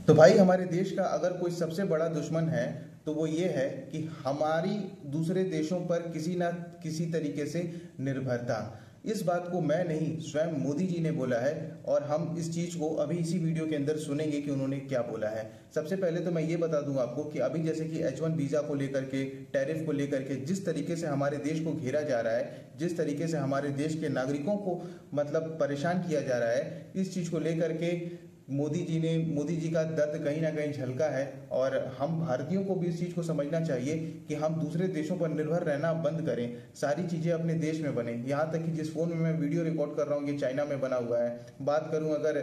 तो भाई हमारे देश का अगर कोई सबसे बड़ा दुश्मन है तो वो ये है कि हमारी दूसरे देशों पर किसी ना किसी तरीके से निर्भरता। इस बात को मैं नहीं, स्वयं मोदी जी ने बोला है। और हम इस चीज को अभी इसी वीडियो के अंदर सुनेंगे कि उन्होंने क्या बोला है। सबसे पहले तो मैं ये बता दूं आपको कि अभी जैसे कि H1 वीजा को लेकर के, टैरिफ को लेकर के जिस तरीके से हमारे देश को घेरा जा रहा है, जिस तरीके से हमारे देश के नागरिकों को मतलब परेशान किया जा रहा है, इस चीज को लेकर के मोदी जी का दर्द कहीं ना कहीं झलका है। और हम भारतीयों को भी इस चीज को समझना चाहिए कि हम दूसरे देशों पर निर्भर रहना बंद करें, सारी चीजें अपने देश में बने। यहाँ तक कि जिस फोन में मैं वीडियो रिकॉर्ड कर रहा हूँ ये चाइना में बना हुआ है। बात करूं अगर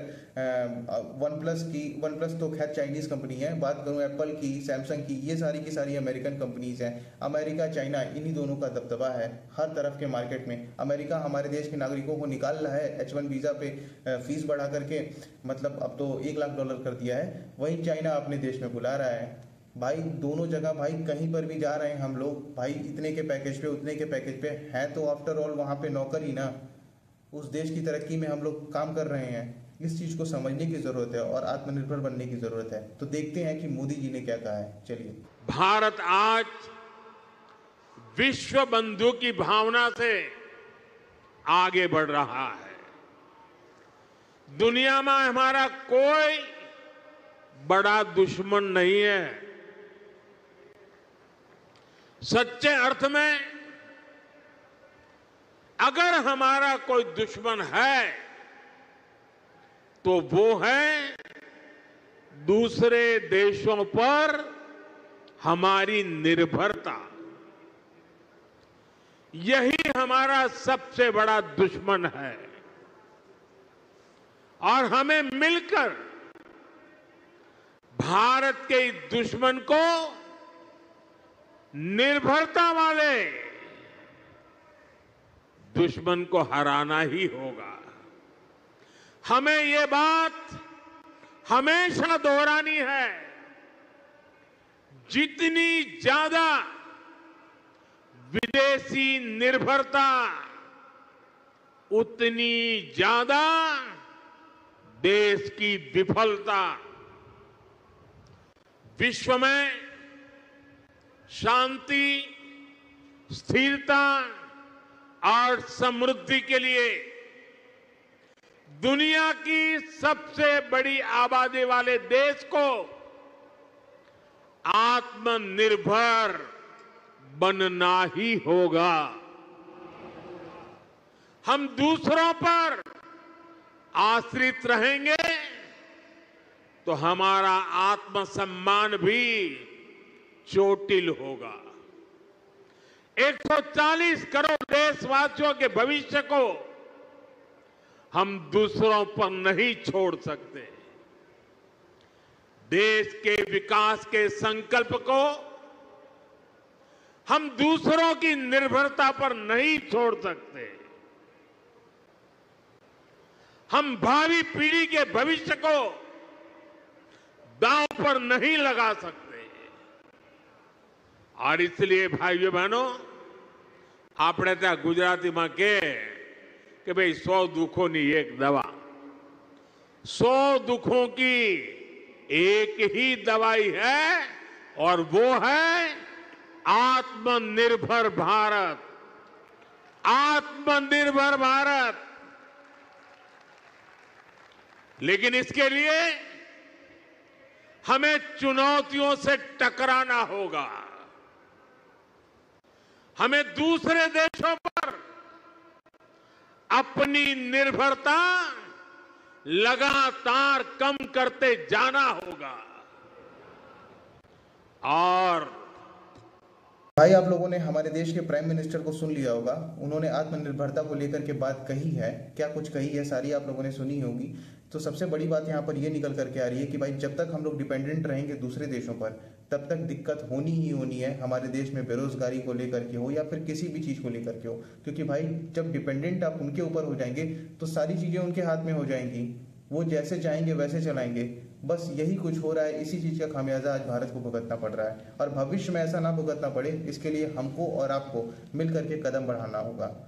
वन प्लस की, वन प्लस तो खैर चाइनीज कंपनी है, बात करूं एप्पल की, सैमसंग की, ये सारी की सारी अमेरिकन कंपनीज हैं। अमेरिका चाइना इन्हीं दोनों का दबदबा है हर तरफ के मार्केट में। अमेरिका हमारे देश के नागरिकों को निकाल रहा है H1 वीजा पे फीस बढ़ा करके, मतलब अब तो $1 लाख कर दिया है। वहीं चाइना अपने देश में बुला रहा है। भाई दोनों जगह, भाई कहीं पर भी जा रहे हैं हम लोग, भाई इतने के पैकेज पे उतने के पैकेज पे हैं, तो आफ्टर ऑल वहां पे नौकर ही ना। उस देश की तरक्की में हम लोग काम कर रहे हैं। इस चीज को समझने की जरूरत है और आत्मनिर्भर बनने की जरूरत है। तो देखते हैं कि मोदी जी ने क्या कहा है। चलिए। भारत आज विश्व बंधु की भावना से आगे बढ़ रहा है। दुनिया में हमारा कोई बड़ा दुश्मन नहीं है। सच्चे अर्थ में अगर हमारा कोई दुश्मन है तो वो है दूसरे देशों पर हमारी निर्भरता। यही हमारा सबसे बड़ा दुश्मन है और हमें मिलकर भारत के इस दुश्मन को निर्भरता वाले दुश्मन को हराना ही होगा। हमें ये बात हमेशा दोहरानी है, जितनी ज्यादा विदेशी निर्भरता उतनी ज्यादा देश की विफलता। विश्व में शांति, स्थिरता और समृद्धि के लिए दुनिया की सबसे बड़ी आबादी वाले देश को आत्मनिर्भर बनना ही होगा। हम दूसरों पर आश्रित रहेंगे तो हमारा आत्मसम्मान भी चोटिल होगा। 140 करोड़ देशवासियों के भविष्य को हम दूसरों पर नहीं छोड़ सकते। देश के विकास के संकल्प को हम दूसरों की निर्भरता पर नहीं छोड़ सकते। हम भावी पीढ़ी के भविष्य को दांव पर नहीं लगा सकते। और इसलिए भाइयों बहनों, આપણે ત્યાં ગુજરાતીમાં કહે कि भाई 100 दुखों की एक दवा। 100 दुखों की एक ही दवाई है और वो है आत्मनिर्भर भारत। आत्मनिर्भर भारत। लेकिन इसके लिए हमें चुनौतियों से टकराना होगा। हमें दूसरे देशों पर अपनी निर्भरता लगातार कम करते जाना होगा। और भाई आप लोगों ने हमारे देश के प्राइम मिनिस्टर को सुन लिया होगा। उन्होंने आत्मनिर्भरता को लेकर के बात कही है। क्या कुछ कही है, सारी आप लोगों ने सुनी होगी। तो सबसे बड़ी बात यहाँ पर यह निकल करके आ रही है कि भाई जब तक हम लोग डिपेंडेंट रहेंगे दूसरे देशों पर, तब तक दिक्कत होनी ही होनी है। हमारे देश में बेरोजगारी को लेकर के हो या फिर किसी भी चीज को लेकर के हो, क्योंकि भाई जब डिपेंडेंट आप उनके ऊपर हो जाएंगे तो सारी चीजें उनके हाथ में हो जाएंगी। वो जैसे चाहेंगे वैसे चलाएंगे। बस यही कुछ हो रहा है। इसी चीज का खामियाजा आज भारत को भुगतना पड़ रहा है और भविष्य में ऐसा ना भुगतना पड़े, इसके लिए हमको और आपको मिल करके कदम बढ़ाना होगा।